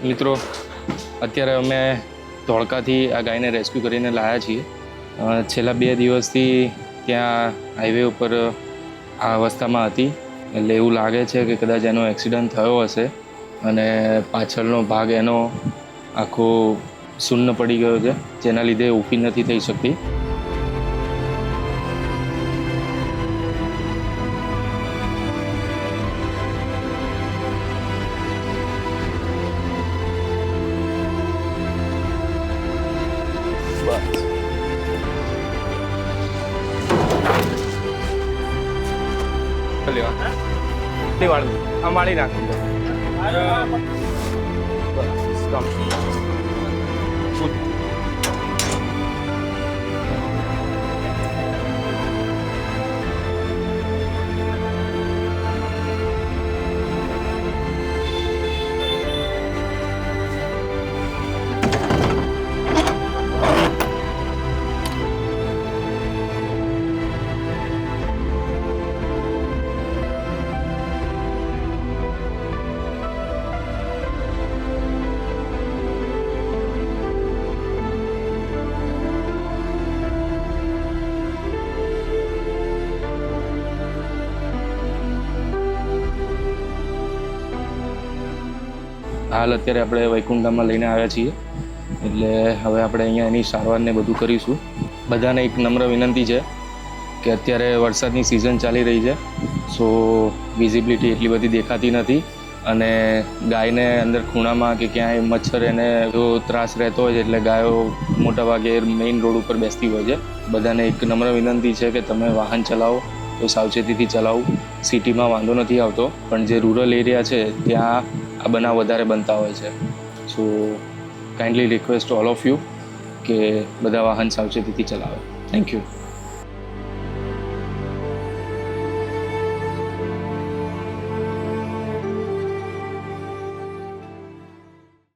મિત્રો, અત્યારે અમે ધોળકાથી આ ગાયને રેસ્ક્યુ કરીને લાવ્યા છીએ. છેલ્લા 2 દિવસથી ત્યાં હાઈવે ઉપર આ અવસ્થામાં હતી, એટલે એવું લાગે છે કે કદાચ એનો એક્સિડન્ટ થયો હશે અને પાછળનો ભાગ એનો આખો શૂન્ય પડી ગયો છે, જેના લીધે ઊભી નથી થઈ શકતી. માળી નાખી હાલ અત્યારે આપણે વૈકુંઠધામમાં લઈને આવ્યા છીએ, એટલે હવે આપણે અહીંયા એની સારવારને બધું કરીશું. બધાને એક નમ્ર વિનંતી છે કે અત્યારે વરસાદની સિઝન ચાલી રહી છે, સો વિઝિબિલિટી એટલી બધી દેખાતી નથી અને ગાયને અંદર ખૂણામાં કે ક્યાંય મચ્છર એને જો ત્રાસ રહેતો હોય છે, એટલે ગાયો મોટાભાગે મેઇન રોડ ઉપર બેસતી હોય છે. બધાને એક નમ્ર વિનંતી છે કે તમે વાહન ચલાવો તો સાવચેતીથી ચલાવો. સિટીમાં વાંધો નથી આવતો, પણ જે રૂરલ એરિયા છે ત્યાં આ બનાવ વધારે બનતા હોય છે. So kindly request all of you કે બધા વાહન સાવચેતીથી ચલાવે. Thank you.